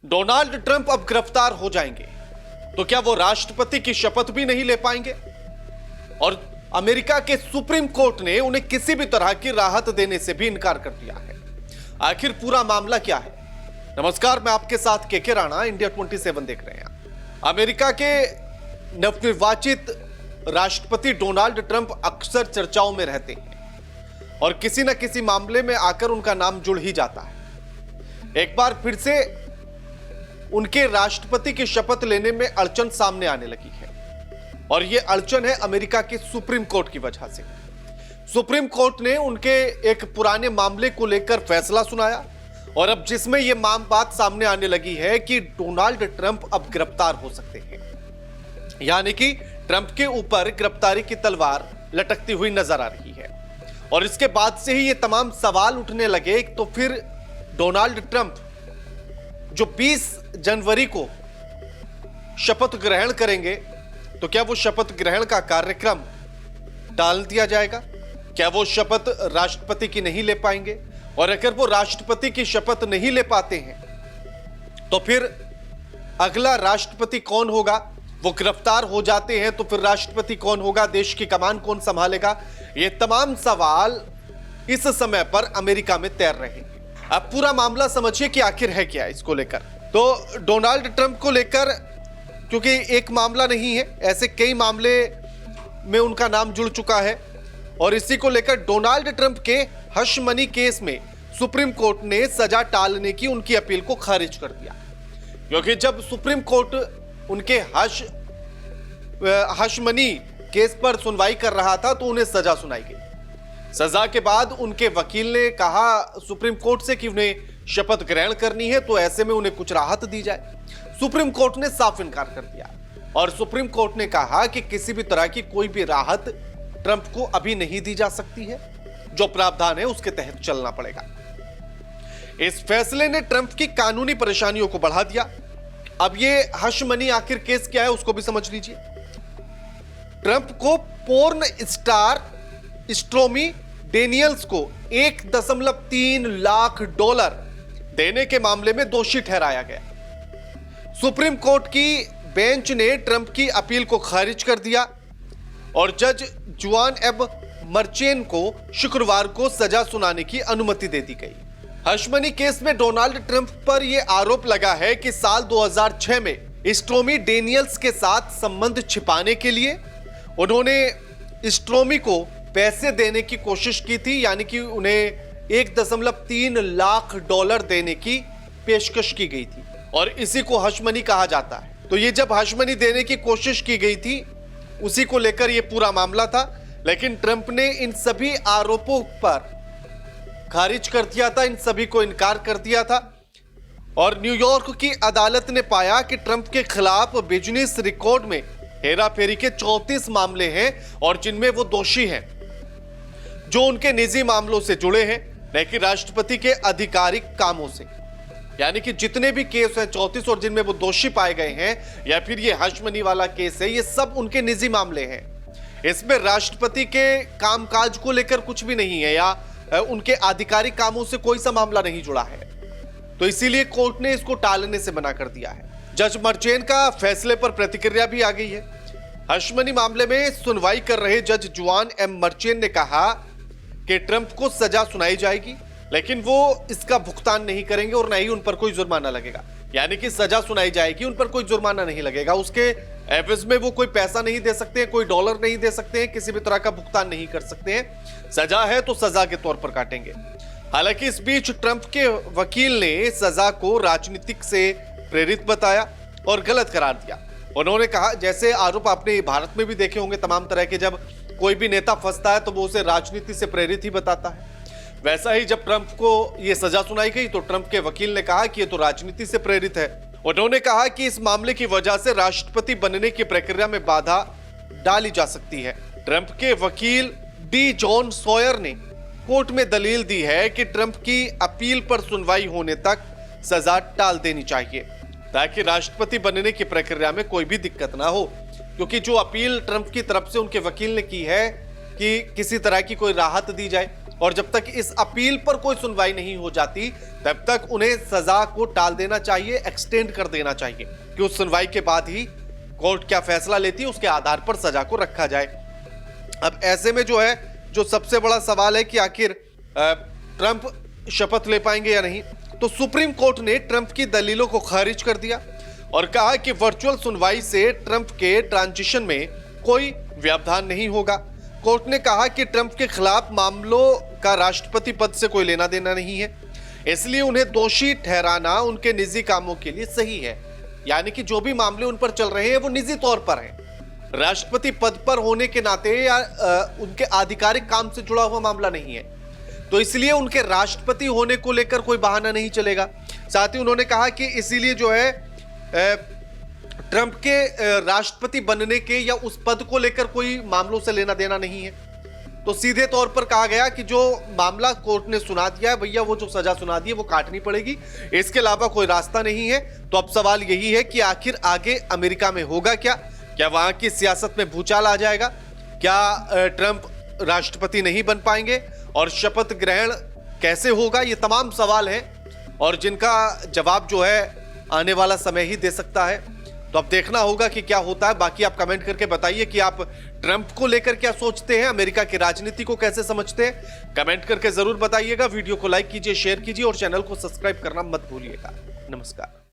Donald Trump अब गिरफ्तार हो जाएंगे तो क्या वो राष्ट्रपति की शपथ भी नहीं ले पाएंगे? और अमेरिका के सुप्रीम कोर्ट ने उन्हें किसी भी तरह की राहत देने से भी इनकार कर दिया है। आखिर पूरा मामला क्या है? नमस्कार, मैं आपके साथ केके राणा, इंडिया 27 देख रहे हैं। अमेरिका के नवनिर्वाचित राष्ट्रपति डोनाल्ड ट्रंप अक्सर चर्चाओं में रहते हैं और किसी न किसी मामले में आकर उनका नाम जुड़ ही जाता है। एक बार फिर से उनके राष्ट्रपति की शपथ लेने में अड़चन सामने आने लगी है और यह अड़चन है अमेरिका के सुप्रीम कोर्ट की वजह से। सुप्रीम कोर्ट ने उनके एक पुराने मामले को लेकर फैसला सुनाया और अब जिसमें यह बात सामने आने लगी है कि डोनाल्ड ट्रंप अब गिरफ्तार हो सकते हैं, यानी कि ट्रंप के ऊपर गिरफ्तारी की तलवार लटकती हुई नजर आ रही है। और इसके बाद से ही ये तमाम सवाल उठने लगे तो फिर डोनाल्ड ट्रंप जो 20 जनवरी को शपथ ग्रहण करेंगे तो क्या वो शपथ ग्रहण का कार्यक्रम टाल दिया जाएगा? क्या वो शपथ राष्ट्रपति की नहीं ले पाएंगे? और अगर वो राष्ट्रपति की शपथ नहीं ले पाते हैं तो फिर अगला राष्ट्रपति कौन होगा? वो गिरफ्तार हो जाते हैं तो फिर राष्ट्रपति कौन होगा? देश की कमान कौन संभालेगा? ये तमाम सवाल इस समय पर अमेरिका में तैर रहे हैं। अब पूरा मामला समझिए कि आखिर है क्या इसको लेकर। तो डोनाल्ड ट्रंप को लेकर, क्योंकि एक मामला नहीं है, ऐसे कई मामले में उनका नाम जुड़ चुका है और इसी को लेकर डोनाल्ड ट्रंप के हश मनी केस में सुप्रीम कोर्ट ने सजा टालने की उनकी अपील को खारिज कर दिया। क्योंकि जब सुप्रीम कोर्ट उनके हश मनी केस पर सुनवाई कर रहा था तो उन्हें सजा सुनाई गई। सजा के बाद उनके वकील ने कहा सुप्रीम कोर्ट से कि उन्हें शपथ ग्रहण करनी है तो ऐसे में उन्हें कुछ राहत दी जाए। सुप्रीम कोर्ट ने साफ इनकार कर दिया और सुप्रीम कोर्ट ने कहा कि किसी भी तरह की कोई भी राहत ट्रंप को अभी नहीं दी जा सकती है, जो प्रावधान है उसके तहत चलना पड़ेगा। इस फैसले ने ट्रंप की कानूनी परेशानियों को बढ़ा दिया। अब ये हश मनी आखिर केस क्या है उसको भी समझ लीजिए। ट्रंप को पोर्न स्टार स्टोर्मी डेनियल्स को $1.3 लाख देने के मामले में दोषी ठहराया गया। सुप्रीम कोर्ट की बेंच ने ट्रंप की अपील को खारिज कर दिया और जज जुआन एब मर्चेन को शुक्रवार को सजा सुनाने की अनुमति दे दी गई। हश मनी केस में डोनाल्ड ट्रंप पर यह आरोप लगा है कि साल 2006 में स्टोर्मी डेनियल्स के साथ संबंध छिपाने के लिए उन्होंने स्टोर्मी को पैसे देने की कोशिश की थी, यानी कि उन्हें $1.3 लाख देने की पेशकश की गई थी और इसी को हश मनी कहा जाता है। तो ये जब हश मनी देने की कोशिश की गई थी उसी को लेकर यह पूरा मामला था, लेकिन ट्रंप ने इन सभी आरोपों पर खारिज कर दिया था, इन सभी को इनकार कर दिया था और न्यूयॉर्क की अदालत ने पाया कि ट्रंप के खिलाफ बिजनेस रिकॉर्ड में हेराफेरी के 34 मामले हैं और जिनमें वो दोषी हैं, जो उनके निजी मामलों से जुड़े हैं, न कि राष्ट्रपति के आधिकारिक कामों से। यानी कि जितने भी केस हैं 34 और जिनमें वो दोषी पाए गए हैं या फिर ये हश मनी वाला केस है, ये सब उनके निजी मामले हैं। इसमें राष्ट्रपति के कामकाज को लेकर कुछ भी नहीं है या उनके आधिकारिक कामों से कोई सा मामला नहीं जुड़ा है, तो इसीलिए कोर्ट ने इसको टालने से मना कर दिया है। जज मर्चेन का फैसले पर प्रतिक्रिया भी आ गई है। हश मनी मामले में सुनवाई कर रहे जज जुआन एम मर्चेन ने कहा कि ट्रंप को सजा सुनाई जाएगी, लेकिन वो इसका भुगतान नहीं करेंगे और न ही उन पर कोई जुर्माना लगेगा। यानी कि सजा सुनाई जाएगी, उन पर कोई जुर्माना नहीं लगेगा, उसके एवज में वो कोई पैसा नहीं दे सकते हैं, कोई डॉलर नहीं दे सकते हैं, किसी भी तरह का भुगतान नहीं कर सकते हैं। सजा है तो सजा के तौर पर काटेंगे। हालांकि इस बीच ट्रंप के वकील ने सजा को राजनीतिक से प्रेरित बताया और गलत करार दिया। उन्होंने कहा, जैसे आरोप आपने भारत में भी देखे होंगे तमाम तरह के, जब कोई भी नेता फंसता है तो वो उसे राजनीति से प्रेरित ही बताता है, वैसा ही जब ट्रंप को यह सजा सुनाई गई तो ट्रंप के वकील ने कहा कि ये तो राजनीति से प्रेरित है। उन्होंने कहा कि इस मामले की वजह से राष्ट्रपति बनने की प्रक्रिया में बाधा डाली जा सकती है। ट्रंप के वकील डी जॉन सॉयर ने कोर्ट में दलील दी है कि ट्रंप की अपील पर सुनवाई होने तक सजा टाल देनी चाहिए ताकि राष्ट्रपति बनने की प्रक्रिया में कोई भी दिक्कत ना हो, क्योंकि जो अपील ट्रंप की तरफ से उनके वकील ने की है कि किसी तरह की कोई राहत दी जाए, और जब तक इस अपील पर कोई सुनवाई नहीं हो जाती तब तक उन्हें सजा को टाल देना चाहिए, एक्सटेंड कर देना चाहिए कि उस सुनवाई के बाद ही कोर्ट क्या फैसला लेती है उसके आधार पर सजा को रखा जाए। अब ऐसे में जो सबसे बड़ा सवाल है कि आखिर ट्रंप शपथ ले पाएंगे या नहीं, तो सुप्रीम कोर्ट ने ट्रंप की दलीलों को खारिज कर दिया और कहा कि वर्चुअल सुनवाई से ट्रंप के ट्रांजिशन में कोई व्यवधान नहीं होगा। कोर्ट ने कहा कि ट्रंप के खिलाफ मामलों का राष्ट्रपति पद से कोई लेना देना नहीं है, इसलिए उन्हें दोषी ठहराना उनके निजी कामों के लिए सही है। यानी कि जो भी मामले उन पर चल रहे हैं वो निजी तौर पर हैं, राष्ट्रपति पद पर होने के नाते या उनके आधिकारिक काम से जुड़ा हुआ मामला नहीं है, तो इसलिए उनके राष्ट्रपति होने को लेकर कोई बहाना नहीं चलेगा। साथ ही उन्होंने कहा कि इसीलिए ट्रंप के राष्ट्रपति बनने के या उस पद को लेकर कोई मामलों से लेना देना नहीं है। तो सीधे तौर पर कहा गया कि जो मामला कोर्ट ने सुना दिया है भैया, वो जो सजा सुना दी है वो काटनी पड़ेगी, इसके अलावा कोई रास्ता नहीं है। तो अब सवाल यही है कि आखिर आगे अमेरिका में होगा क्या वहां की सियासत में भूचाल आ जाएगा? क्या ट्रंप राष्ट्रपति नहीं बन पाएंगे और शपथ ग्रहण कैसे होगा? ये तमाम सवाल हैं और जिनका जवाब आने वाला समय ही दे सकता है। तो अब देखना होगा कि क्या होता है। बाकी आप कमेंट करके बताइए कि आप ट्रंप को लेकर क्या सोचते हैं, अमेरिका की राजनीति को कैसे समझते हैं। कमेंट करके जरूर बताइएगा। वीडियो को लाइक कीजिए, शेयर कीजिए और चैनल को सब्सक्राइब करना मत भूलिएगा। नमस्कार।